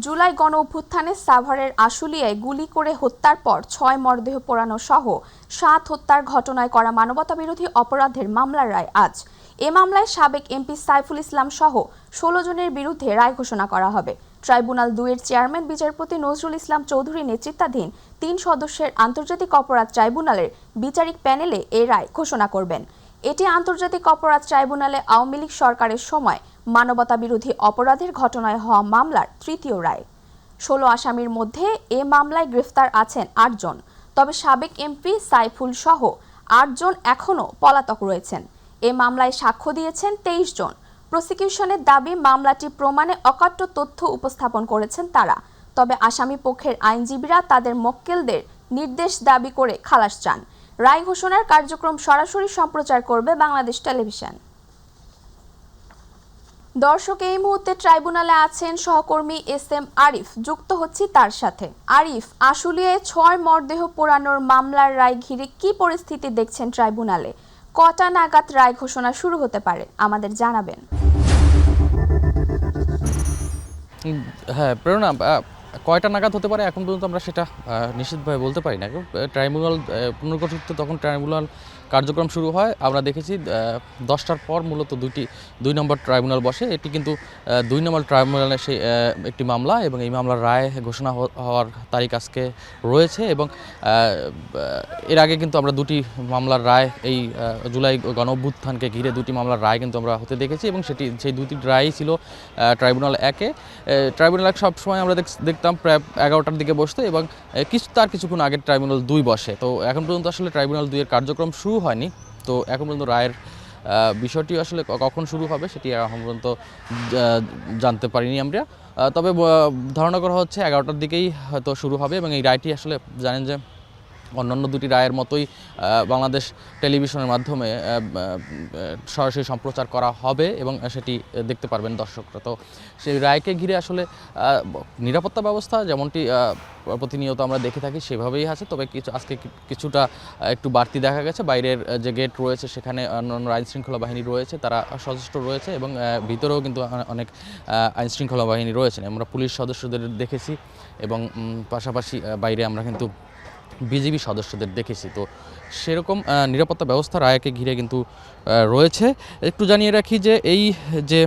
জুলাই গণ অভ্যুত্থানে সাভারের আশুলিয়ায় গুলি করে হত্যার পর ৬ মরদেহ পোড়ানো সহ ৭ হত্যার ঘটনায় করা মানবতাবিরোধী অপরাধের মামলার রায় আজ। এ মামলায় সাবেক এমপি সাইফুল ইসলাম সহ ১৬ জনের বিরুদ্ধে রায় ঘোষণা করা হবে। ট্রাইব্যুনাল ২ এর চেয়ারম্যান বিচারপতি নজরুল ইসলাম চৌধুরী নেতৃত্বাধীন ৩ সদস্যের আন্তর্জাতিক অপরাধ ট্রাইব্যুনালের বিচারিক প্যানেলে এ রায় ঘোষণা করবেন। এটি আন্তর্জাতিক অপরাধ ট্রাইব্যুনালে আওয়ামী লীগ সরকারের সময় মানবতাবিরোধী অপরাধের ঘটনায় হওয়া মামলার তৃতীয় রায়। ১৬ আসামির মধ্যে এ মামলায় গ্রেফতার আছেন ৮ জন, তবে সাবেক এমপি সাইফুল সহ ৮ জন এখনও পলাতক রয়েছেন। এ মামলায় সাক্ষ্য দিয়েছেন ২৩ জন। প্রসিকিউশনের দাবি, মামলাটি প্রমাণে অকাট্য তথ্য উপস্থাপন করেছেন তারা। তবে আসামি পক্ষের আইনজীবীরা তাদের মক্কেলদের নির্দেশ দাবি করে খালাস চান। রায় ঘোষণার কার্যক্রম সরাসরি সম্প্রচার করবে বাংলাদেশ টেলিভিশন। দর্শক, এই মুহূর্তে ট্রাইব্যুনালে আছেন সহকর্মী এস.এম. আরিফ, যুক্ত হচ্ছি তার সাথে। আরিফ, আশুলিয়ায় ৬ মরদেহ পোড়ানোর মামলার রায় ঘিরে কি পরিস্থিতি দেখছেন ট্রাইব্যুনালে? কটা নাগাদ রায় ঘোষণা শুরু হতে পারে আমাদের জানাবেন। হ্যাঁ প্রেরণা, কয়টা নাগাদ হতে পারে এখন পর্যন্ত আমরা সেটা নিশ্চিতভাবে বলতে পারি না। ট্রাইব্যুনাল পুনর্গঠিত তখন ট্রাইব্যুনাল কার্যক্রম শুরু হয়। আমরা দেখেছি 10টার পর মূলত 2 নম্বর ট্রাইব্যুনাল বসে। এটি কিন্তু 2 নম্বর ট্রাইব্যুনালে সেই একটি মামলা, এবং এই মামলার রায় ঘোষণা হওয়ার তারিখ আজকে রয়েছে। এবং এর আগে কিন্তু আমরা 2টি মামলার রায়, এই জুলাই গণঅভ্যুত্থানকে ঘিরে 2টি মামলার রায় কিন্তু আমরা হতে দেখেছি, এবং সেই 2টি রায়ই ছিল ট্রাইব্যুনাল 1-এ। ট্রাইব্যুনাল 1 সবসময় আমরা দেখতাম প্রায় 11টার দিকে বসতো, এবং তার কিছুক্ষণ আগে ট্রাইব্যুনাল 2 বসে। তো এখন পর্যন্ত আসলে ট্রাইব্যুনাল 2 এর কার্যক্রম শুরু হয়নি। তো এখন পর্যন্ত রায়ের বিষয়টি আসলে কখন শুরু হবে সেটি এখন পর্যন্ত জানতে পারিনি আমরা। তবে ধারণা করা হচ্ছে 11টার দিকেই হয়তো শুরু হবে, এবং এই রায়টি আসলে জানেন যে অন্যান্য 2টি রায়ের মতোই বাংলাদেশ টেলিভিশনের মাধ্যমে সরাসরি সম্প্রচার করা হবে, এবং সেটি দেখতে পারবেন দর্শকরা। তো সেই রায়কে ঘিরে আসলে নিরাপত্তা ব্যবস্থা যেমনটি প্রতিনিয়ত আমরা দেখে থাকি সেভাবেই আছে, তবে আজকে কিছুটা একটু বাড়তি দেখা গেছে। বাইরের যে গেট রয়েছে সেখানে অন্যান্য আইনশৃঙ্খলা বাহিনী রয়েছে, তারা সচেষ্ট রয়েছে, এবং ভিতরেও কিন্তু অনেক আইনশৃঙ্খলা বাহিনী রয়েছেন। আমরা পুলিশ সদস্যদের দেখেছি, এবং পাশাপাশি বাইরে আমরা কিন্তু বিজিবি সদস্যদের দেখেছি। তো সেরকম নিরাপত্তা ব্যবস্থা রায়কে ঘিরে কিন্তু রয়েছে। একটু জানিয়ে রাখি যে এই যে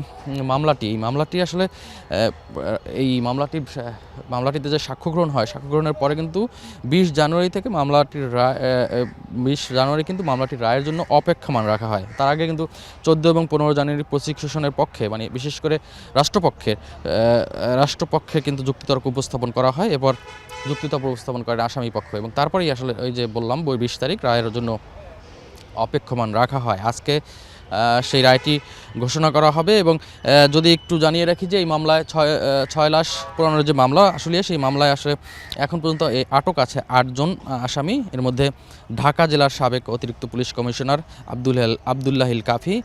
মামলাটি আসলে এই মামলাটিতে যে সাক্ষ্য গ্রহণ হয়, সাক্ষ্য গ্রহণের পরে কিন্তু 20 জানুয়ারি থেকে মামলাটির রায় 20 জানুয়ারি কিন্তু মামলাটির রায়ের জন্য অপেক্ষমাণ রাখা হয়। তার আগে কিন্তু 14 এবং 15 জানুয়ারি প্রসিকিউশনের পক্ষে, মানে বিশেষ করে রাষ্ট্রপক্ষে কিন্তু যুক্তিতর্ক উপস্থাপন করা হয়। এরপর যুক্তিতর্ক উপস্থাপন করেন আসামি পক্ষ, এবং তারপরেই আসলে ওই যে বললাম 20 তারিখ রায়ের জন্য অপেক্ষমাণ রাখা হয়। আজকে সেই রায়টি ঘোষণা করা হবে। এবং যদি একটু জানিয়ে রাখি যে এই মামলায় 6 লাশ পোড়ানোর যে মামলা আসলে, সেই মামলায় আসলে এখন পর্যন্ত আটক আছে 8 জন আসামি। এর মধ্যে ঢাকা জেলার সাবেক অতিরিক্ত পুলিশ কমিশনার আবদুল্লাহিল কাফি,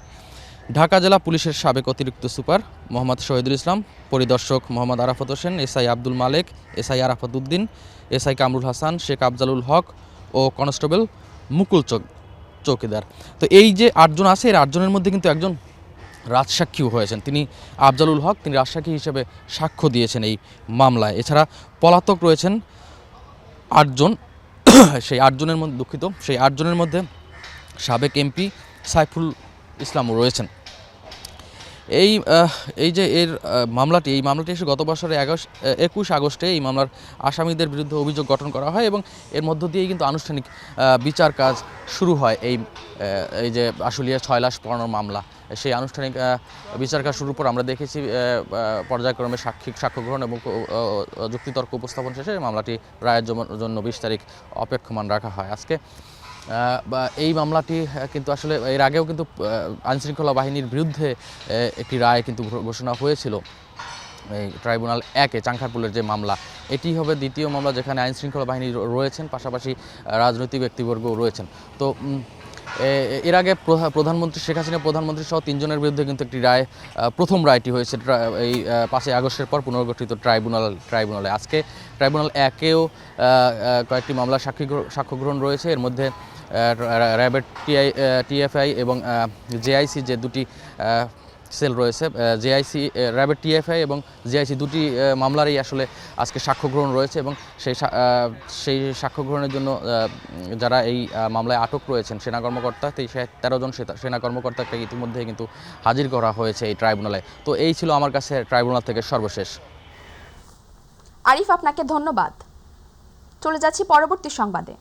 ঢাকা জেলা পুলিশের সাবেক অতিরিক্ত সুপার মোহাম্মদ শহীদুল ইসলাম, পরিদর্শক মোহাম্মদ আরাফাত হোসেন, এসআই আব্দুল মালেক, এসআই আরাফাত উদ্দিন, এসআই কামরুল হাসান, শেখ আফজালুল হক ও কনস্টেবল মুকুল চৌকিদার। তো এই যে 8 জন আছে, এর 8 জনের মধ্যে কিন্তু একজন রাজসাক্ষীও হয়েছেন। তিনি আফজালুল হক, তিনি রাজসাক্ষী হিসেবে সাক্ষ্য দিয়েছেন এই মামলায়। এছাড়া পলাতক রয়েছেন 8 জন। সেই 8 জনের মধ্যে সাবেক এমপি সাইফুল ইসলামও রয়েছেন। এই যে মামলাটি এসে গত বছরে 21 আগস্টে এই মামলার আসামিদের বিরুদ্ধে অভিযোগ গঠন করা হয়, এবং এর মধ্য দিয়েই কিন্তু আনুষ্ঠানিক বিচার কাজ শুরু হয়। এই যে আশুলিয়া 6 লাশ পোড়ানোর মামলা, সেই আনুষ্ঠানিক বিচার কাজ শুরুর পর আমরা দেখেছি পর্যায়ক্রমে সাক্ষ্য গ্রহণ এবং যুক্তিতর্ক উপস্থাপন শেষে মামলাটি রায়ের জন্য 20 তারিখ অপেক্ষমাণ রাখা হয়। আজকে এই মামলাটি কিন্তু আসলে এর আগেও কিন্তু আইনশৃঙ্খলা বাহিনীর বিরুদ্ধে একটি রায় কিন্তু ঘোষণা হয়েছিল এই ট্রাইব্যুনাল 1-এ, চাংখারপুলের যে মামলা। এটি হবে দ্বিতীয় মামলা যেখানে আইনশৃঙ্খলা বাহিনী রয়েছেন, পাশাপাশি রাজনৈতিক ব্যক্তিবর্গও রয়েছেন। তো এর আগে প্রধানমন্ত্রী শেখ হাসিনা প্রধানমন্ত্রী সহ 3 জনের বিরুদ্ধে কিন্তু একটি রায়, প্রথম রায়টি হয়েছে এই 5 আগস্টের পর পুনর্গঠিত ট্রাইব্যুনালে। আজকে ট্রাইব্যুনাল 1-এও কয়েকটি মামলার সাক্ষ্য গ্রহণ রয়েছে। এর মধ্যে র্যাবের টিএফআই এবং জেআইসি যে 2টি সেল রয়েছে। জেআইসি, র্যাবের টিএফআই এবং জেআইসি দুটি মামলারই আসলে আজকে সাক্ষ্য গ্রহণ রয়েছে এবং সেই সাক্ষ্য গ্রহণের জন্য যারা এই মামলায় আটক রয়েছেন সেনা কর্মকর্তা 13 জন সেনা কর্মকর্তাকে ইতিমধ্যে কিন্তু হাজির করা হয়েছে এই ট্রাইব্যুনালে। তো এই ছিল আমার কাছে ট্রাইব্যুনাল থেকে সর্বশেষ। আরিফ, আপনাকে ধন্যবাদ। চলে যাচ্ছি পরবর্তী সংবাদে।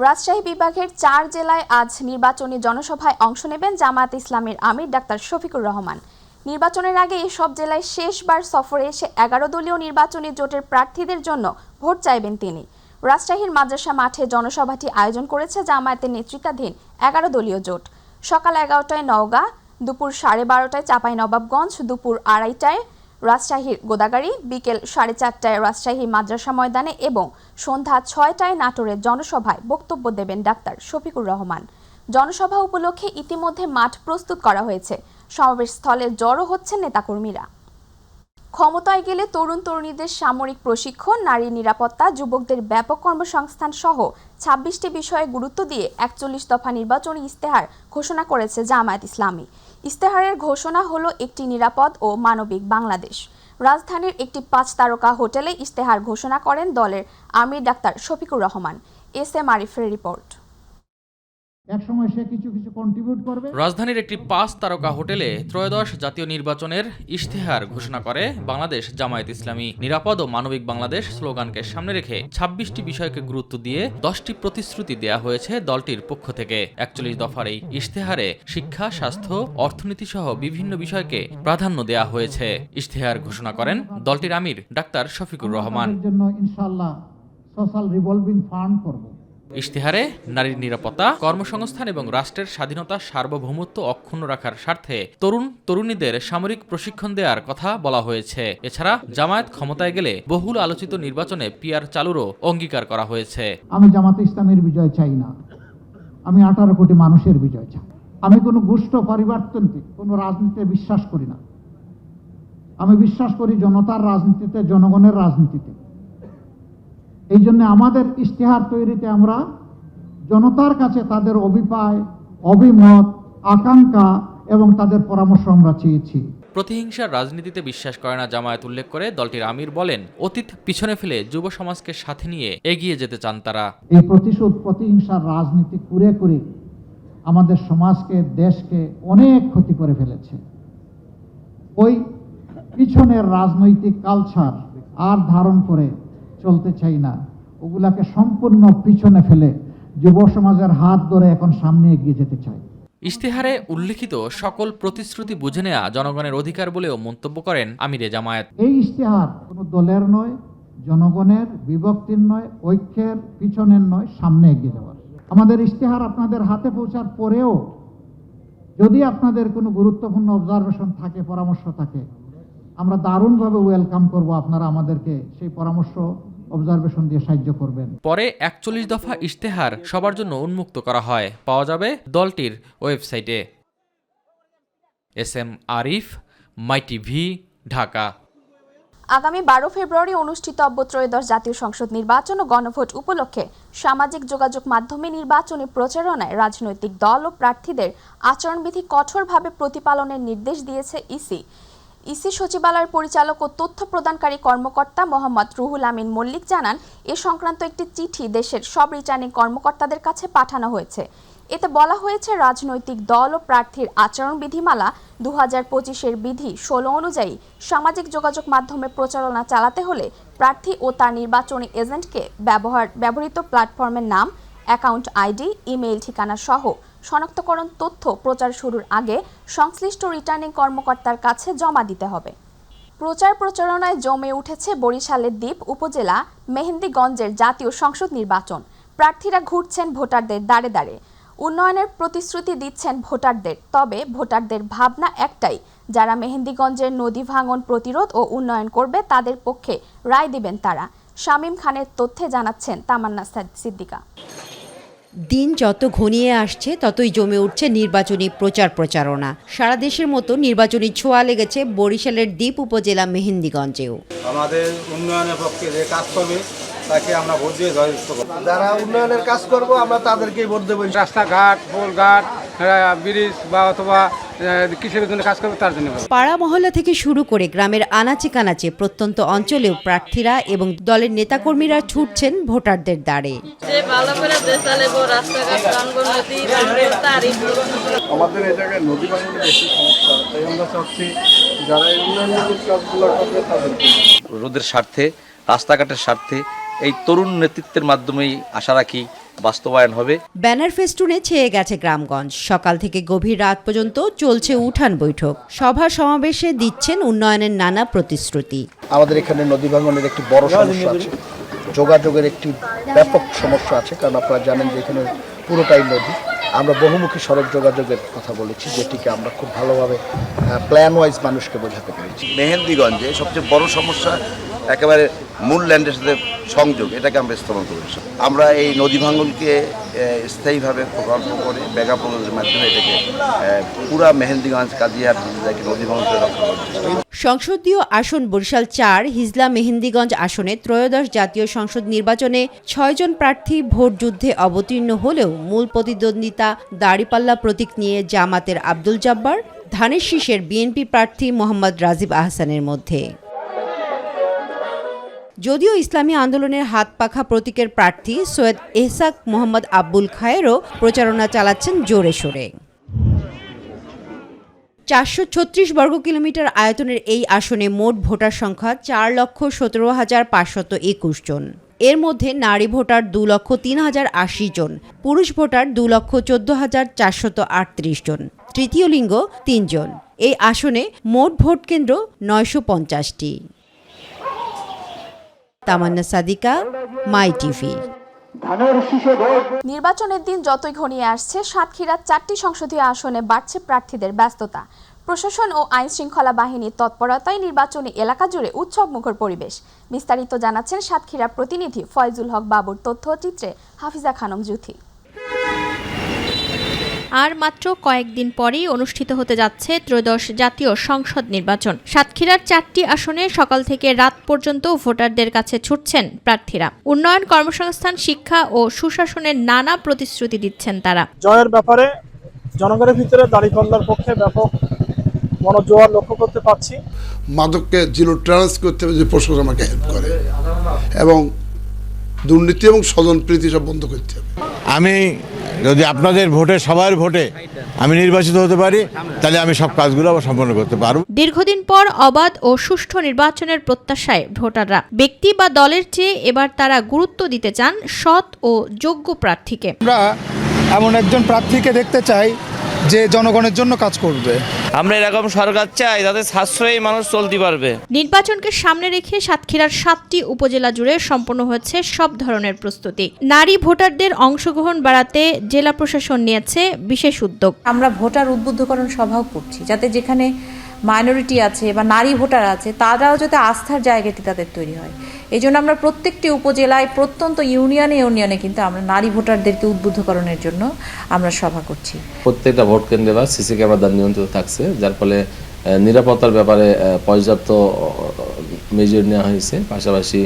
রাজশাহী বিভাগের 4 জেলায় আজ নির্বাচনী জনসভায় অংশ নেবেন জামায়াত ইসলামীর আমির ডাক্তার শফিকুর রহমান। নির্বাচনের আগে এসব জেলায় শেষবার সফরে এসে 11 দলীয় নির্বাচনী জোটের প্রার্থীদের জন্য ভোট চাইবেন তিনি। রাজশাহীর মাদ্রাসা মাঠে জনসভাটি আয়োজন করেছে জামায়াতের নেতৃত্বাধীন 11 দলীয় জোট। সকাল 11টায় নওগাঁ, দুপুর 12:30টায় চাঁপাইনবাবগঞ্জ, দুপুর 2:30টায় রাজশাহীর গোদাগাড়ি, বিকেল 4:30টায় রাজশাহী মাদ্রাসা ময়দানে এবং সন্ধ্যা 6টায় নাটোরের জনসভায় বক্তব্য দেবেন ডাক্তার শফিকুর রহমান। জনসভা উপলক্ষে ইতিমধ্যে মাঠ প্রস্তুত করা হয়েছে। সমাবেশ স্থলে জড়ো হচ্ছেন নেতাকর্মীরা। ক্ষমতায় গেলে তরুণ তরুণীদের সামরিক প্রশিক্ষণ, নারী নিরাপত্তা, যুবকদের ব্যাপক কর্মসংস্থান সহ 26টি বিষয়ে গুরুত্ব দিয়ে 41 দফা নির্বাচনী ইস্তেহার ঘোষণা করেছে জামায়াত ইসলামী। ইস্তেহারের ঘোষণা হলো একটি নিরাপদ ও মানবিক বাংলাদেশ। রাজধানীর একটি 5 তারকা হোটেলে ইস্তেহার ঘোষণা করেন দলের আমির ডাক্তার শফিকুর রহমান। এসএম আরিফের রিপোর্ট। একসময় সে কিছু কিছু কন্ট্রিবিউট করবে। রাজধানীর একটি 5 তারকা হোটেলে ত্রয়োদশ জাতীয় নির্বাচনের ইশতেহার ঘোষণা করে বাংলাদেশ জামায়াত ইসলামী। নিরাপদ ও মানবিক বাংলাদেশ স্লোগানকে সামনে রেখে 26টি বিষয়কে গুরুত্ব দিয়ে 10টি প্রতিশ্রুতি দেয়া হয়েছে দলটির পক্ষ থেকে। 41 দফার এই ইশতেহারে শিক্ষা, স্বাস্থ্য, অর্থনীতি সহ বিভিন্ন বিষয়কে প্রাধান্য দেয়া হয়েছে। ইশতেহার ঘোষণা করেন দলটির আমির ডাক্তার শফিকুর রহমান। জন্য ইনশাআল্লাহ সোশ্যাল রিভলভিং ফান্ড করব। ইশতেহারে নারীর নিরাপত্তা, কর্মসংস্থান এবং রাষ্ট্রের স্বাধীনতা, সার্বভৌমত্ব অক্ষুণ্ণ রাখার স্বার্থে তরুণ তরুণীদের সামরিক প্রশিক্ষণ দেওয়ার কথা বলা হয়েছে। এছাড়া জামায়াত ক্ষমতায় গেলে বহুল আলোচিত নির্বাচনে পিআর চালুরও অঙ্গীকার করা হয়েছে। আমি জামাত ইসলামের বিজয় চাই না, আমি 18 কোটি মানুষের বিজয় চাই। আমি কোনো গোষ্ঠ পরিবর্তনকে কোনো রাজনীতিতে বিশ্বাস করি না। আমি বিশ্বাস করি জনতার রাজনীতিতে, জনগণের রাজনীতিতে। এই জন্য আমাদের ইশতেহার তৈরিতে আমরা জনতার কাছে তাদের অভিপ্রায়, অভিমত, আকাঙ্ক্ষা এবং তাদের পরামর্শ আমরা চেয়েছি। প্রতিহিংসার রাজনীতিতে বিশ্বাস করে না জামায়াত উল্লেখ করে দলটির আমির বলেন, অতীত পিছনে ফেলে যুব সমাজকে সাথে নিয়ে এগিয়ে যেতে চান তারা। এই প্রতিহিংসার রাজনীতি করে করে আমাদের সমাজকে, দেশকে অনেক ক্ষতি করে ফেলেছে। ওই পিছনের রাজনৈতিক কালচার আর ধারণ করে চলতে চাই না। ওগুলাকে সম্পূর্ণ পিছনে ফেলে যুব সমাজের হাত ধরে এখন সামনে এগিয়ে যেতে চাই। ইশতেহারে উল্লেখিত সকল প্রতিশ্রুতি বুঝে নেওয়া জনগণের অধিকার বলেও মন্তব্য করেন আমিরে জামায়াত। এই ইশতেহার কোনো দলের নয়, জনগণের, বিভক্তির নয়, ঐক্যের পিছনের নয়, সামনে এগিয়ে যাওয়ার। আমাদের ইশতেহার আপনাদের হাতে পৌঁছার পরেও যদি আপনাদের কোনো গুরুত্বপূর্ণ অবজারভেশন থাকে, পরামর্শ থাকে, আমরা দারুণভাবে ওয়েলকাম করব। আপনারা আমাদেরকে সেই পরামর্শ, অবজারভেশন দিয়ে সাহায্য করবেন। পরে 41 দফা ইশতেহার সবার জন্য উন্মুক্ত করা হয়, পাওয়া যাবে দলটির ওয়েবসাইটে। এসএম আরিফ, মাই টিভি, ঢাকা। আগামী 12 ফেব্রুয়ারি অনুষ্ঠিতব্য ত্রয়োদশ জাতীয় সংসদ নির্বাচন ও গণভোট উপলক্ষে সামাজিক যোগাযোগ মাধ্যমে নির্বাচনী প্রচারণায় রাজনৈতিক দল ও প্রার্থীদের আচরণবিধি কঠোরভাবে প্রতিপালনের নির্দেশ দিয়েছে ইসি সচিবালয়ের পরিচালক ও তথ্য প্রদানকারী কর্মকর্তা মোহাম্মদ রুহুল আমিন মল্লিক জানান, এ সংক্রান্ত একটি চিঠি দেশের সব রিটার্নিং কর্মকর্তাদের কাছে পাঠানো হয়েছে। এতে বলা হয়েছে, রাজনৈতিক দল ও প্রার্থীর আচরণ বিধিমালা 2025-এর বিধি 16 অনুযায়ী সামাজিক যোগাযোগ মাধ্যমে প্রচারণা চালাতে হলে প্রার্থী ও তার নির্বাচনী এজেন্টকে ব্যবহৃত প্ল্যাটফর্মের নাম, অ্যাকাউন্ট আইডি, ইমেইল ঠিকানা সহ শনাক্তকরণ তথ্য প্রচার শুরুর আগে সংশ্লিষ্ট রিটার্নিং কর্মকর্তার কাছে জমা দিতে হবে। প্রচারণায় জমে উঠেছে বরিশালের দ্বীপ উপজেলা মেহেন্দিগঞ্জের জাতীয় সংসদ নির্বাচন। প্রার্থীরা ঘুরছেন ভোটারদের দ্বারে দ্বারে, উন্নয়নের প্রতিশ্রুতি দিচ্ছেন ভোটারদের। তবে ভোটারদের ভাবনা একটাই, যারা মেহেন্দিগঞ্জের নদী ভাঙন প্রতিরোধ ও উন্নয়ন করবে তাদের পক্ষে রায় দিবেন তারা। শামীম খানের তথ্যে জানাচ্ছেন তামান্না সিদ্দিকা। দিন যত ঘনিয়ে আসছে ততই জমে উঠছে নির্বাচনী প্রচারণা। সারা দেশের মতো নির্বাচনী ছোঁয়া লেগেছে বরিশালের দ্বীপ উপজেলা মেহেন্দিগঞ্জেও। আমাদের উন্নয়নের পক্ষে যে কাজ করবে তাকে আমরা ভোট দিয়ে জয়যুক্ত করব। যারা উন্নয়নের কাজ করব আমরা তাদেরকেই ভোট দেব। রাস্তাঘাট, পোলঘাট, ব্রিজ বা অথবা কিসের জন্য কাজ করবে তার জন্য। পাড়া মহল্লা থেকে শুরু করে গ্রামের আনাচে কানাচে প্রত্যন্ত অঞ্চলেও প্রার্থীরা এবং দলের নেতাকর্মীরা ছুটছেন ভোটারদের দ্বারে। আমাদের এই জায়গায় নদী ভাঙনের বেশি সমস্যা, তাই আমরা চাচ্ছি যারা এই উন্নয়নমূলক কাজগুলো করবে তাদেরকে। রোদের স্বার্থে, রাস্তাঘাটের স্বার্থে এই তরুণ নেতৃত্বের মাধ্যমেই আশা রাখি বাস্তবায়ন হবে। ব্যানার ফেস্টুনে ছেয়ে গেছে গ্রামগঞ্জ। সকাল থেকে গভীর রাত পর্যন্ত চলছে উঠান বৈঠক। সভা সমাবেশে দিচ্ছেন উন্নয়নের নানা প্রতিশ্রুতি। আমাদের এখানে নদী ভাঙনের একটি বড় সমস্যা আছে, যোগাযোগের একটি ব্যাপক সমস্যা আছে, কারণ আপনারা জানেন যে এখানে পুরোটাই নদী। আমরা বহুমুখী সড়ক যোগাযোগের কথা বলেছি, যেটিকে আমরা খুব ভালোভাবে প্ল্যান ওয়াইজ মানুষকে বোঝাতে পেরেছি। মেহেন্দিগঞ্জে সবচেয়ে বড় সমস্যা একেবারে মূল ল্যান্ডের সাথে সংযোগ, এটাকে আমরা স্থাপন করেছি। আমরা এই নদী ভাঙনকে স্থায়ীভাবে প্রকল্প করে ব্যাকআপ প্রকল্পের মাধ্যমে এটাকে পুরা মেহেন্দিগঞ্জ কাজিয়ার নদী ভাঙন থেকে রক্ষা করছি। সংসদীয় আসন বরিশাল 4 হিজলা মেহেন্দিগঞ্জ আসনে ত্রয়োদশ জাতীয় সংসদ নির্বাচনে 6 জন প্রার্থী ভোট যুদ্ধে অবতীর্ণ হলেও মূল প্রতিদ্বন্দ্বিতা দাড়িপাল্লা প্রতীক নিয়ে জামাতের আব্দুল জব্বার, ধানের শীষের বিএনপি প্রার্থী মোহাম্মদ রাজীব আহসানের মধ্যে। যদিও ইসলামী আন্দোলনের হাত পাখা প্রতীকের প্রার্থী সৈয়দ এহসাক মোহাম্মদ আব্বুল খায়েরও প্রচারণা চালাচ্ছেন জোরে সোরে। 436 বর্গ কিলোমিটার আয়তনের এই আসনে মোট ভোটার সংখ্যা 4,17,521 জন। এর মধ্যে নারী ভোটার 2,03,080 জন, পুরুষ ভোটার 2,14,438 জন, তৃতীয় লিঙ্গ 3 জন। এই আসনে মোট ভোট কেন্দ্র 950টি। তামান্না সাদিকা, মাই টিভি। নির্বাচনের দিন যতই ঘনিয়ে আসছে, সাতক্ষীরার 4টি সংসদীয় আসনে বাড়ছে প্রার্থীদের ব্যস্ততা। প্রশাসন ও আইন শৃঙ্খলা বাহিনীর তৎপরতায় নির্বাচনী এলাকা জুড়ে উৎসবমুখর পরিবেশ। বিস্তারিত জানাচ্ছেন সাতক্ষীরার প্রতিনিধি ফয়জুল হক বাবুর তথ্যচিত্রে হাফিজা খানম জুথি। আর মাত্র কয়েকদিন পরেই অনুষ্ঠিত হতে যাচ্ছে ত্রয়োদশ জাতীয় সংসদ নির্বাচন। সাতক্ষীরার 4টি আসনে সকাল থেকে রাত পর্যন্ত ভোটারদের কাছে ছুটছেন প্রার্থীরা। উন্নয়ন, কর্মসংস্থান, শিক্ষা ও সুশাসনের নানা প্রতিশ্রুতি দিচ্ছেন তারা। জয়ের ব্যাপারে জনগণের ভিতরে দাঁড়িপাল্লার পক্ষে ব্যাপক মনোজোয়ার লক্ষ্য করতে পারছি। মাদককে জিরো টলারেন্স করতে হবে, যে প্রশাসন আমাকে হেল্প করে, এবং দুর্নীতি এবং স্বজনপ্রীতি সব বন্ধ করতে হবে। আমি যদি আপনাদের ভোটে, সবার ভোটে আমি নির্বাচিত হতে পারি, তাহলে আমি সব কাজগুলো আবার সম্পন্ন করতে পারব। দীর্ঘদিন পর অবাধ ও সুষ্ঠু নির্বাচনের প্রত্যাশায় ভোটাররা ব্যক্তি বা দলের চেয়ে এবার তারা গুরুত্ব দিতে চান সৎ ও যোগ্য প্রার্থীকে। আমরা এমন একজন প্রার্থীকে দেখতে চাই যে জনগণের জন্য কাজ করবে। আমরা এরকম সরকার চাই যাতে সাশ্রয়ী মানুষ চলতে পারবে। নির্বাচনকে সামনে রেখে সাতক্ষীরার 7টি উপজেলা জুড়ে সম্পন্ন হয়েছে সব ধরনের প্রস্তুতি। নারী ভোটারদের অংশগ্রহণ বাড়াতে জেলা প্রশাসন নিয়েছে বিশেষ উদ্যোগ। আমরা ভোটার উদ্বুদ্ধকরণ সভাও করছি, যাতে যেখানে মাইনরিটি আছে বা নারী ভোটার আছে তারাও যাতে আস্থার জায়গাটি তাদের তৈরি হয়। এই জন্য আমরা প্রত্যেকটি উপজেলায়, প্রত্যন্ত ইউনিয়নে কিন্তু আমরা নারী ভোটারদেরকে উদ্বুদ্ধকরণের জন্য আমরা সভা করছি। প্রত্যেকটা ভোট কেন্দ্রে বা সিসি ক্যামেরা দ্বারা নিয়ন্ত্রিত থাকছে, যার ফলে নিরাপত্তার ব্যাপারে পর্যাপ্ত মেজর নেওয়া হয়েছে। পাশাপাশি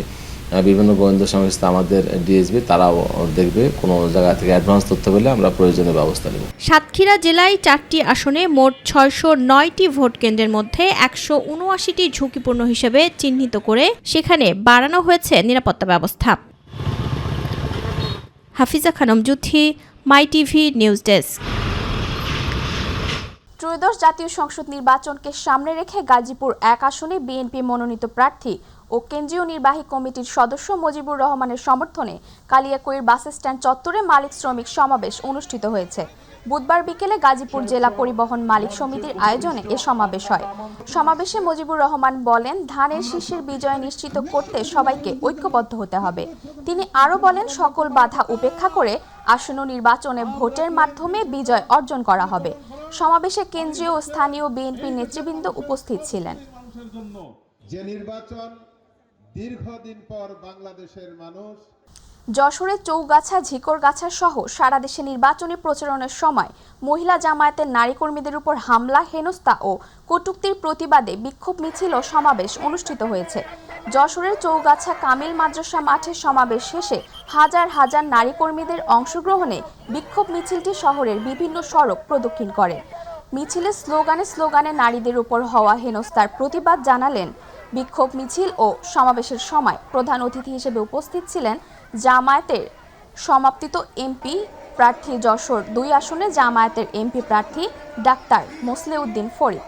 বিভিন্ন গোয়েন্দা সংস্থা, আমাদের ডিএসবি, তারাও দেখবে কোনো জায়গা থেকে অ্যাডভান্স তথ্য পেলে আমরা প্রয়োজনীয় ব্যবস্থা নেব। সাতক্ষীরা জেলায় 4টি আসনে মোট 609টি ভোট কেন্দ্রের মধ্যে 179টি ঝুঁকিপূর্ণ হিসেবে চিহ্নিত করে সেখানে বাড়ানো হয়েছে নিরাপত্তা ব্যবস্থা। হাফিজা খানম জুথি, মাই টিভি নিউজ ডেস্ক। ত্রয়োদশ জাতীয় সংসদ নির্বাচনকে সামনে রেখে গাজীপুর 1 আসনে বিএনপি মনোনীত প্রার্থী ও কেন্দ্রীয় নির্বাহী কমিটির সদস্য মুজিবুর রহমানের সমর্থনে কালিয়াকৈর বাস স্ট্যান্ড চত্বরে মালিক শ্রমিক সমাবেশ অনুষ্ঠিত হয়েছে। বুধবার বিকেলে গাজীপুর জেলা পরিবহন মালিক সমিতির আয়োজনে এ সমাবেশ হয়। সমাবেশে মুজিবুর রহমান বলেন, ধানের শীষের বিজয় নিশ্চিত করতে সবাইকে ঐক্যবদ্ধ হতে হবে। তিনি আরও বলেন, সকল বাধা উপেক্ষা করে আসন্ন নির্বাচনে ভোটের মাধ্যমে বিজয় অর্জন করা হবে। সমাবেশে কেন্দ্রীয় ও স্থানীয় বিএনপি নেতৃবৃন্দ উপস্থিত ছিলেন। যে নির্বাচন দীর্ঘদিন পর বাংলাদেশের মানুষ যশোরের চৌগাছা ঝিকরগাছা সহ সারা দেশে নির্বাচনী প্রচারণার সময় মহিলা জামায়াতের নারী কর্মীদের উপর হামলা, হেনস্থা ও কটূক্তির প্রতিবাদে বিক্ষোভ মিছিল ও সমাবেশ অনুষ্ঠিত হয়েছে। যশোরের চৌগাছা কামিল মাদ্রাসা মাঠে সমাবেশ শেষে হাজার হাজার নারী কর্মীদের অংশগ্রহণে বিক্ষোভ মিছিলটি শহরের বিভিন্ন সড়ক প্রদক্ষিণ করে। মিছিলে স্লোগানে নারীদের উপর হওয়া হেনস্থার প্রতিবাদ জানালেন। বিক্ষোভ মিছিল ও সমাবেশের সময় প্রধান অতিথি হিসেবে উপস্থিত ছিলেন জামায়াতের সমাপ্তিত এমপি প্রার্থী যশোর 2 আসনে জামায়াতের এমপি প্রার্থী ডাক্তার মোসলেউদ্দিন ফরিদ,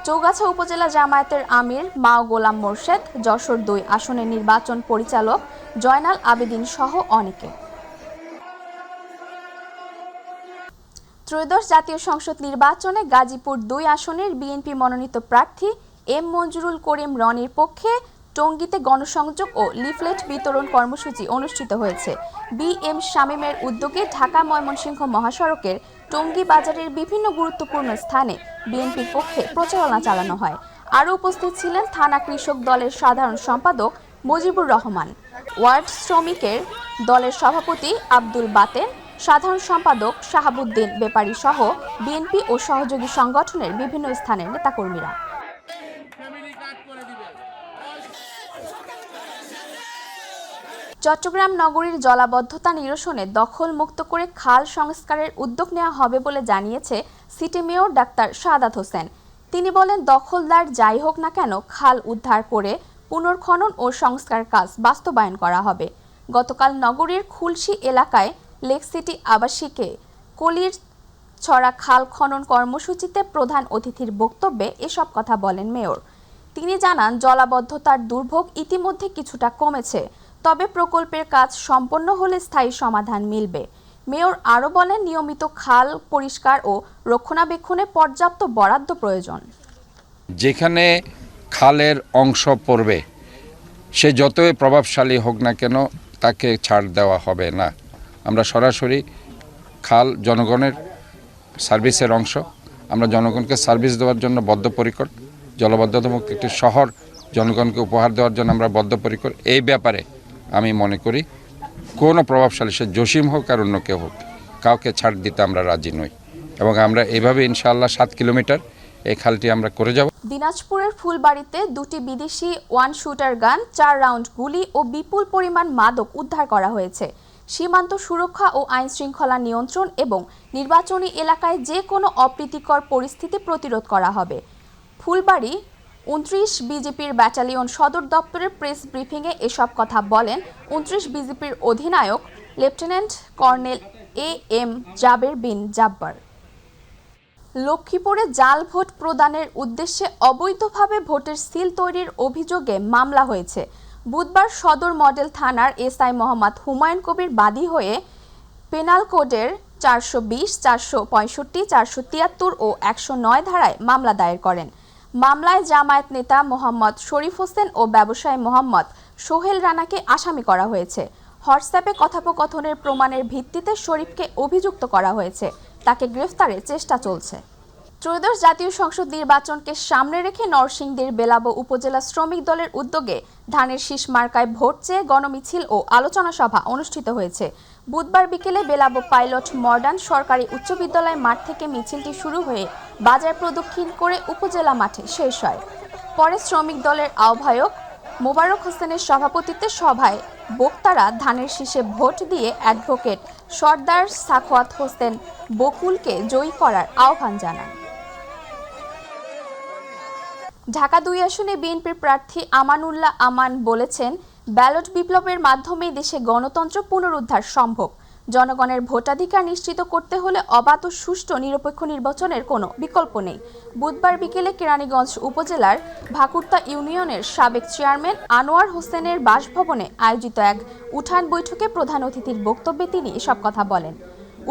চৌগাছা উপজেলা জামায়াতের আমির মা গোলাম মোর্শেদ, যশোর 2 আসনের নির্বাচন পরিচালক জয়নাল আবেদিন সহ অনেকে। ত্রয়োদশ জাতীয় সংসদ নির্বাচনে গাজীপুর 2 আসনের বিএনপি মনোনীত প্রার্থী এম মঞ্জুরুল করিম রনির পক্ষে টঙ্গীতে গণসংযোগ ও লিফলেট বিতরণ কর্মসূচি অনুষ্ঠিত হয়েছে। বিএম শামীমের উদ্যোগে ঢাকা ময়মনসিংহ মহাসড়কের টঙ্গী বাজারের বিভিন্ন গুরুত্বপূর্ণ স্থানে বিএনপির পক্ষে প্রচারণা চালানো হয়। আরও উপস্থিত ছিলেন থানা কৃষক দলের সাধারণ সম্পাদক মুজিবুর রহমান, ওয়ার্ড শ্রমিকের দলের সভাপতি আব্দুল বাতেন, সাধারণ সম্পাদক শাহাবুদ্দিন বেপারী সহ বিএনপি ও সহযোগী সংগঠনের বিভিন্ন স্থানের নেতাকর্মীরা। চট্টগ্রাম নগরীর জলাবদ্ধতা নিরসনে দখল মুক্ত করে খাল সংস্কারের উদ্যোগ নেওয়া হবে বলে জানিয়েছে city mayor doctor Sadat Hossain. তিনি বলেন, দখলদার যাই হোক না কেন খাল উদ্ধার করে পুনর্খনন ও সংস্কার কাজ বাস্তবায়ন করা হবে। গতকাল নগরীর খুলশী এলাকায় লেক সিটি আবাসিকে কলির ছড়া খাল খনন কর্মসূচিতে প্রধান অতিথির বক্তব্যে এসব কথা বলেন মেয়র। তিনি জানান, জলাবদ্ধতার দুর্ভোগ ইতিমধ্যে কিছুটা কমেছে, তবে প্রকল্পের কাজ সম্পন্ন হলে স্থায়ী সমাধান মিলবে। মেয়র আরও বলেন, নিয়মিত খাল পরিষ্কার ও রক্ষণাবেক্ষণে পর্যাপ্ত বরাদ্দ প্রয়োজন। যেখানে খালের অংশ পড়বে সে যতই প্রভাবশালী হোক না কেন তাকে ছাড় দেওয়া হবে না। আমরা সরাসরি খাল জনগণের সার্ভিসের অংশ, আমরা জনগণকে সার্ভিস দেওয়ার জন্য বদ্ধপরিকর। জলাবদ্ধতামুক্ত একটি শহর জনগণকে উপহার দেওয়ার জন্য আমরা বদ্ধপরিকর। এই ব্যাপারে আমি মনে করি কোনো প্রভাবশালী, সে জসিম হোক আর অন্য কেউ হোক, কাউকে ছাড় দিতে আমরা রাজি নই এবং আমরা এইভাবে ইনশাআল্লাহ 7 কিলোমিটার এই খালটি আমরা করে যাব। দিনাজপুরের ফুলবাড়িতে 2টি বিদেশি 1 শুটার গান, 4 রাউন্ড গুলি ও বিপুল পরিমাণ মাদক উদ্ধার করা হয়েছে। সীমান্ত সুরক্ষা ও আইন শৃঙ্খলা নিয়ন্ত্রণ এবং নির্বাচনী এলাকায় যে কোনো অপ্রীতিকর পরিস্থিতি প্রতিরোধ করা হবে। ফুলবাড়ি 29 বিজেপির ব্যাটালিয়ন সদর দপ্তরের প্রেস ব্রিফিংয়ে এসব কথা বলেন 29 বিজেপির অধিনায়ক লেফটেন্যান্ট কর্নেল AM জাবের বিন জাব্বার। লক্ষ্মীপুরে জাল ভোট প্রদানের উদ্দেশ্যে অবৈধভাবে ভোটের সিল তৈরির অভিযোগে মামলা হয়েছে। বুধবার সদর মডেল থানার SI মোহাম্মদ হুমায়ুন কবির বাদী হয়ে পেনাল কোডের 420, 465, 473 ও 109 ধারায় মামলা দায়ের করেন। মামলায় জামায়াত নেতা মোহাম্মদ শরীফ হোসেন ও ব্যবসায়ী মোহাম্মদ সোহেল রানাকে আসামি করা হয়েছে। হোয়াটসঅ্যাপে কথোপকথনের প্রমাণের ভিত্তিতে শরীফকে অভিযুক্ত করা হয়েছে। তাকে গ্রেফতারের চেষ্টা চলছে। ত্রয়োদশ জাতীয় সংসদ নির্বাচনকে সামনে রেখে নরসিংদীর বেলাবো উপজেলা শ্রমিক দলের উদ্যোগে ধানের শীষ মার্কায় ভোট চেয়ে গণমিছিল ও আলোচনা সভা অনুষ্ঠিত হয়েছে। বুধবার বিকেলে বেলাবো পাইলট মডার্ন সরকারি উচ্চ বিদ্যালয় মাঠ থেকে মিছিলটি শুরু হয়ে বাজার প্রদক্ষিণ করে উপজেলা মাঠে শেষ হয়। পরে শ্রমিক দলের আহ্বায়ক মোবারক হোসেনের সভাপতিত্বে সভায় বক্তারা ধানের শীষে ভোট দিয়ে অ্যাডভোকেট সর্দার সাখওয়াত হোসেন বকুলকে জয়ী করার আহ্বান জানান। ঢাকা 2 আসনে বিএনপির প্রার্থী আমানুল্লাহ আমান বলেছেন, ব্যালট বিপ্লবের মাধ্যমেই দেশে গণতন্ত্র পুনরুদ্ধার সম্ভব। জনগণের ভোটাধিকার নিশ্চিত করতে হলে অবাধ ও সুষ্ঠু নিরপেক্ষ নির্বাচনের কোনো বিকল্প নেই। বুধবার বিকেলে কেরানীগঞ্জ উপজেলার ভাকুরতা ইউনিয়নের সাবেক চেয়ারম্যান আনোয়ার হোসেনের বাসভবনে আয়োজিত এক উঠান বৈঠকে প্রধান অতিথির বক্তব্যে তিনি এসব কথা বলেন।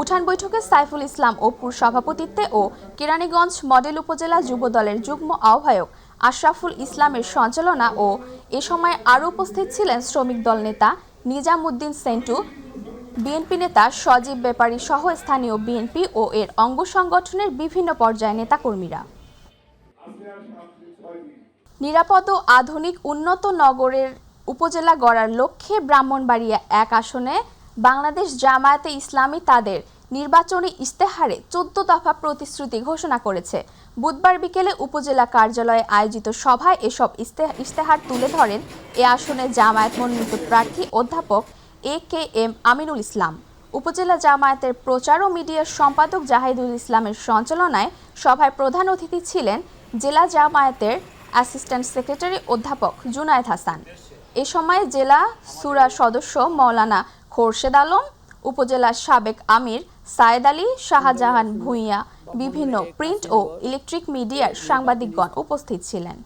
উঠান বৈঠকে সাইফুল ইসলাম অপুর সভাপতিত্বে ও কেরানীগঞ্জ মডেল উপজেলা যুব দলের যুগ্ম আহ্বায়ক আশরাফুল ইসলামের সঞ্চালনা ও এ সময় আরও উপস্থিত ছিলেন শ্রমিক দল নেতা নিজামুদ্দিন সেন্টু, বিএনপি নেতা সজীব বেপারী সহ স্থানীয় বিএনপি ও এর অঙ্গ সংগঠনের বিভিন্ন পর্যায়ের নেতাকর্মীরা। নিরাপদ ও আধুনিক উন্নত নগরের উপজেলা গড়ার লক্ষ্যে ব্রাহ্মণবাড়িয়া 1 আসনে বাংলাদেশ জামায়াতে ইসলামী তাদের নির্বাচনী ইশতেহারে 14 দফা প্রতিশ্রুতি ঘোষণা করেছে। বুধবার বিকেলে উপজেলা কার্যালয়ে আয়োজিত সভায় এসব ইশতেহার তুলে ধরেন এ আসনে জামায়াত মনোনীত প্রার্থী অধ্যাপক AKM আমিনুল ইসলাম। উপজেলা জামায়াতের প্রচার ও মিডিয়ার সম্পাদক জাহিদুল ইসলামের সঞ্চালনায় সভায় প্রধান অতিথি ছিলেন জেলা জামায়াতের অ্যাসিস্ট্যান্ট সেক্রেটারি অধ্যাপক জুনায়েদ হাসান। এ সময় জেলা সুরা সদস্য মাওলানা খোরশেদ আলম, উপজেলার সাবেক আমির সায়েদ আলী, শাহজাহান ভূঁইয়া, বিভিন্ন প্রিন্ট ও ইলেকট্রিক মিডিয়ার সাংবাদিকগণ উপস্থিত ছিলেন।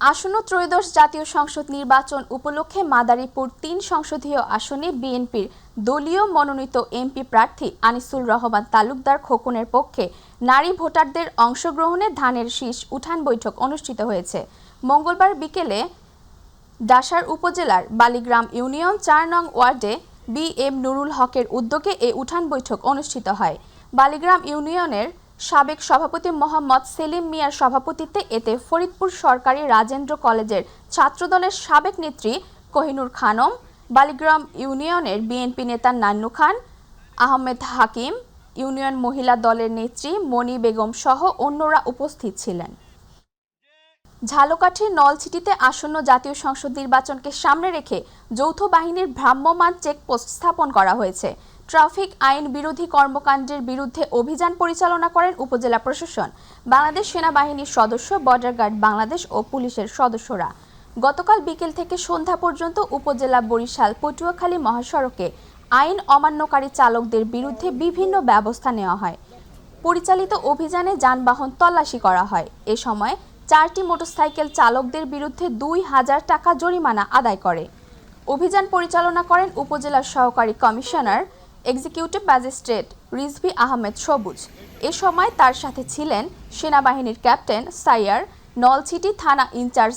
আসন্ন ত্রয়োদশ জাতীয় সংসদ নির্বাচন উপলক্ষে মাদারীপুর 3 সংসদীয় আসনে বিএনপির দলীয় মনোনীত এমপি প্রার্থী আনিসুর রহমান তালুকদার খোকনের পক্ষে নারী ভোটারদের অংশগ্রহণে ধানের শীষ উঠান বৈঠক অনুষ্ঠিত হয়েছে। মঙ্গলবার বিকেলে ডাসার উপজেলার বালিগ্রাম ইউনিয়ন 4 নং ওয়ার্ডে BM নুরুল হকের উদ্যোগে এই উঠান বৈঠক অনুষ্ঠিত হয়। বালিগ্রাম ইউনিয়নের সাবেক সভাপতি মোহাম্মদ সেলিম মিয়ার সভাপতিত্বে এতে ফরিদপুর সরকারি রাজেন্দ্র কলেজের ছাত্রদলের সাবেক নেত্রী কোহিনুর খানম, বালিগ্রাম ইউনিয়নের বিএনপি নেতা নান্নু খান, আহমেদ হাকিম, ইউনিয়ন মহিলা দলের নেত্রী মনি বেগম সহ অন্যরা উপস্থিত ছিলেন। ঝালকাঠির নলছিটিতে আসন্ন জাতীয় সংসদ নির্বাচনকে সামনে রেখে যৌথ বাহিনীর ভ্রাম্যমাণ চেকপোস্ট স্থাপন করা হয়েছে। ট্রাফিক আইন বিরোধী কর্মকাণ্ডের বিরুদ্ধে অভিযান পরিচালনা করেন উপজেলা প্রশাসন, বাংলাদেশ সেনাবাহিনীর সদস্য, বর্ডার গার্ড বাংলাদেশ ও পুলিশের সদস্যরা। গতকাল বিকেল থেকে সন্ধ্যা পর্যন্ত উপজেলা বরিশাল পটুয়াখালী মহাসড়কে আইন অমান্যকারী চালকদের বিরুদ্ধে বিভিন্ন ব্যবস্থা নেওয়া হয়। পরিচালিত অভিযানে যানবাহন তল্লাশি করা হয়। এ সময় 4টি মোটরসাইকেল চালকদের বিরুদ্ধে 2000 টাকা জরিমানা আদায় করে। অভিযান পরিচালনা করেন উপজেলার সহকারী commissioner executive magistrate Rizvi Ahmed সবুজ। এ সময় তার সাথে ছিলেন সেনাবাহিনীর ক্যাপ্টেন সাইয়ার, নলছিটি থানা ইনচার্জ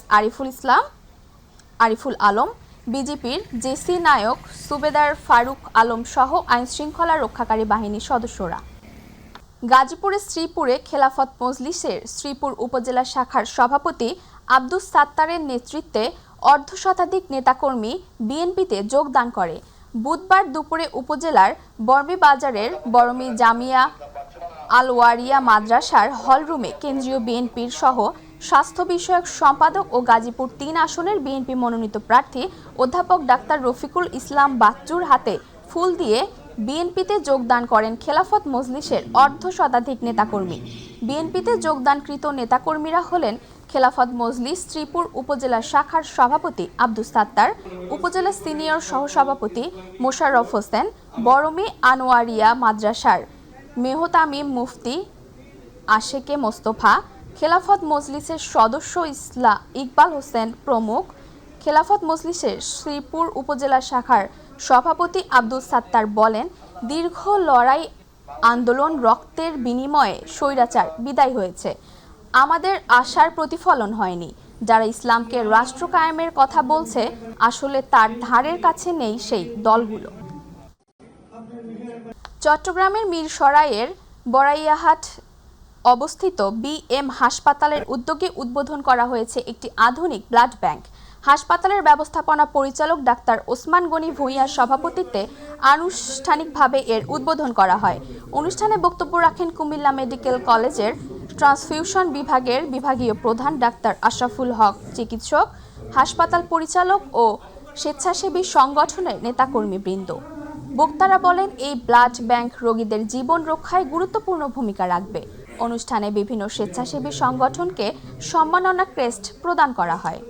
আরিফুল আলম, বিজিপির জেসি নায়ক সুবেদার ফারুক আলম সহ আইনশৃঙ্খলা রক্ষাকারী বাহিনীর সদস্যরা। গাজীপুরের শ্রীপুরে খেলাফত মজলিসের শ্রীপুর উপজেলা শাখার সভাপতি আব্দুস সাত্তারের নেতৃত্বে অর্ধশতাধিক নেতাকর্মী বিএনপিতে যোগদান করে। বুধবার দুপুরে উপজেলার বর্মি বাজারের বরমি জামিয়া আলওয়ারিয়া মাদ্রাসার হলরুমে কেন্দ্রীয় বিএনপির সহ স্বাস্থ্য বিষয়ক সম্পাদক ও গাজীপুর 3 আসনের বিএনপি মনোনীত প্রার্থী অধ্যাপক ডাক্তার রফিকুল ইসলাম বাচ্চুর হাতে ফুল দিয়ে বিএনপিতে যোগদান করেন খেলাফত মজলিসের অর্ধশতাধিক নেতাকর্মী। বিএনপিতে যোগদানকৃত নেতাকর্মীরা হলেন খেলাফত মজলিস শ্রীপুর উপজেলা শাখার সভাপতি আব্দুস সাত্তার, উপজেলা সিনিয়র সহসভাপতি মোশাররফ হোসেন, বরমি আনোয়ারিয়া মাদ্রাসার মেহতামিম মুফতি আশেকে মোস্তফা, খেলাফত মজলিসের সদস্য ইকবাল হোসেন প্রমুখ। খেলাফত মজলিসের শ্রীপুর উপজেলা শাখার সভাপতি আব্দুস সাত্তার বলেন, দীর্ঘ লড়াই আন্দোলন রক্তের বিনিময়ে স্বৈরাচার বিদায় হয়েছে। আমাদের আশার প্রতিফলন হয়নি। যারা ইসলামকে রাষ্ট্র কায়েমের কথা বলছে আসলে তার ধারের কাছে নেই সেই দলগুলো। চট্টগ্রামের মিরসরাইয়ের বড়াইয়াহাট অবস্থিত BM হাসপাতালের উদ্যোগে উদ্বোধন করা হয়েছে একটি আধুনিক ব্লাড ব্যাংক। হাসপাতালের ব্যবস্থাপনা পরিচালক ডাক্তার ওসমান গনি ভূঁইয়ার সভাপতিত্বে আনুষ্ঠানিকভাবে এর উদ্বোধন করা হয়। অনুষ্ঠানে বক্তব্য রাখেন কুমিল্লা মেডিকেল কলেজের ট্রান্সফিউশন বিভাগের বিভাগীয় প্রধান ডাক্তার আশরাফুল হক চিকিৎসক, হাসপাতাল পরিচালক ও স্বেচ্ছাসেবী সংগঠনের নেতাকর্মীবৃন্দ। বক্তারা বলেন, এই ব্লাড ব্যাংক রোগীদের জীবন রক্ষায় গুরুত্বপূর্ণ ভূমিকা রাখবে। অনুষ্ঠানে বিভিন্ন স্বেচ্ছাসেবী সংগঠনকে সম্মাননা ক্রেস্ট প্রদান করা হয়।